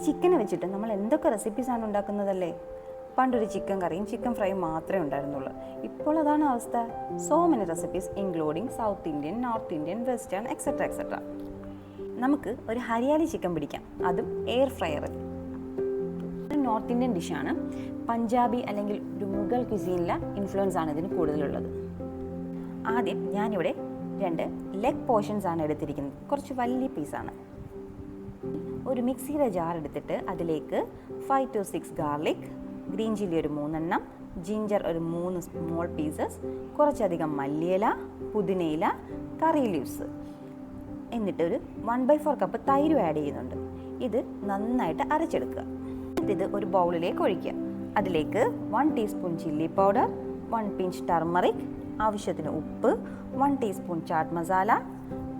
ചിക്കനെ വെച്ചിട്ട് നമ്മൾ എന്തൊക്കെ റെസിപ്പീസാണ് ഉണ്ടാക്കുന്നതല്ലേ. പണ്ടൊരു ചിക്കൻ കറിയും ചിക്കൻ ഫ്രൈയും മാത്രമേ ഉണ്ടായിരുന്നുള്ളൂ. ഇപ്പോൾ അതാണ് അവസ്ഥ. So many recipes including south Indian, north Indian, western etcetera etcetera. നമുക്ക് ഒരു ഹരിയാലി ചിക്കൻ പിടിക്കാം, അതും എയർ ഫ്രയറിൽ. ഒരു നോർത്ത് ഇന്ത്യൻ ഡിഷാണ്. പഞ്ചാബി അല്ലെങ്കിൽ ഒരു മുഗൾ ക്യുസീനിലെ ഇൻഫ്ലുവൻസ് ആണ് ഇതിന് കൂടുതലുള്ളത്. ആദ്യം ഞാനിവിടെ 2 ലെഗ് പോർഷൻസ് ആണ് എടുത്തിരിക്കുന്നത്. കുറച്ച് വലിയ പീസാണ്. ഒരു മിക്സിയുടെ ജാർ എടുത്തിട്ട് അതിലേക്ക് 5 to 6 ഗാർലിക്, ഗ്രീൻ ചില്ലി ഒരു 3 എണ്ണം, ജിഞ്ചർ ഒരു 3 സ്മോൾ പീസസ്, കുറച്ചധികം മല്ലിയില, പുതിനയില, കറി ലീവ്സ്, എന്നിട്ട് ഒരു 1/4 കപ്പ് തൈര് ആഡ് ചെയ്യുന്നുണ്ട്. ഇത് നന്നായിട്ട് അരച്ചെടുക്കുക. ഇത് ഒരു ബൗളിലേക്ക് ഒഴിക്കുക. അതിലേക്ക് 1 teaspoon chilli powder, 1 pinch turmeric, ആവശ്യത്തിന് ഉപ്പ്, 1 ടീസ്പൂൺ ചാട്ട് മസാല,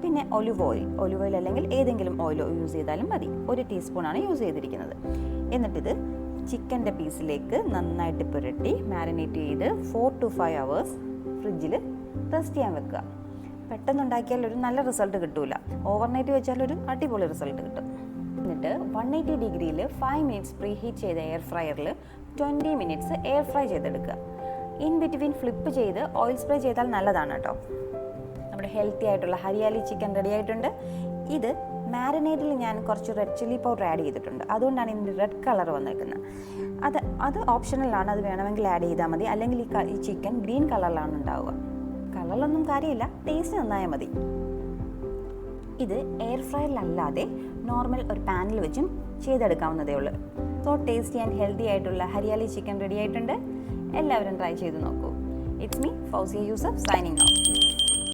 പിന്നെ ഒലിവ് ഓയിൽ അല്ലെങ്കിൽ ഏതെങ്കിലും ഓയിൽ യൂസ് ചെയ്താലും മതി. 1 ടീസ്പൂണാണ് യൂസ് ചെയ്തിരിക്കുന്നത്. എന്നിട്ടിത് ചിക്കൻ്റെ പീസിലേക്ക് നന്നായിട്ട് പുരട്ടി മാരിനേറ്റ് ചെയ്ത് 4 to 5 hours ഫ്രിഡ്ജിൽ റെസ്റ്റ് ചെയ്യാൻ വെക്കുക. പെട്ടെന്നുണ്ടാക്കിയാൽ ഒരു നല്ല റിസൾട്ട് കിട്ടില്ല. ഓവർനൈറ്റ് വെച്ചാൽ ഒരു അടിപൊളി റിസൾട്ട് കിട്ടും. എന്നിട്ട് 180 ഡിഗ്രിയിൽ 5 മിനിറ്റ്സ് പ്രീ ഹീറ്റ് ചെയ്ത എയർ ഫ്രയറിൽ 20 മിനിറ്റ്സ് എയർ ഫ്രൈ ചെയ്തെടുക്കുക. ഇൻ ബിറ്റ്വീൻ ഫ്ലിപ്പ് ചെയ്ത് ഓയിൽ സ്പ്രേ ചെയ്താൽ നല്ലതാണ് കേട്ടോ. നമ്മുടെ ഹെൽത്തി ആയിട്ടുള്ള ഹരിയാലി ചിക്കൻ റെഡി ആയിട്ടുണ്ട്. ഇത് മാരിനേറ്റിൽ ഞാൻ കുറച്ച് റെഡ് ചില്ലി പൗഡർ ആഡ് ചെയ്തിട്ടുണ്ട്. അതുകൊണ്ടാണ് ഇതിൻ്റെ റെഡ് കളർ വന്നിരിക്കുന്നത്. അത് ഓപ്ഷണലാണ്. അത് വേണമെങ്കിൽ ആഡ് ചെയ്താൽ മതി. അല്ലെങ്കിൽ ഈ ചിക്കൻ ഗ്രീൻ കളറിലാണ് ഉണ്ടാവുക. കളറിലൊന്നും കാര്യമില്ല, ടേസ്റ്റ് നന്നായാൽ മതി. ഇത് എയർ ഫ്രയറിലല്ലാതെ നോർമൽ ഒരു പാനിൽ വെച്ചും ചെയ്തെടുക്കാവുന്നതേ ഉള്ളൂ. സോ ടേസ്റ്റി ആൻഡ് ഹെൽത്തി ആയിട്ടുള്ള ഹരിയാലി ചിക്കൻ റെഡി ആയിട്ടുണ്ട്. എല്ലാവരും ട്രൈ ചെയ്ത് നോക്കൂ. It's me Fousiya Yusuf signing out.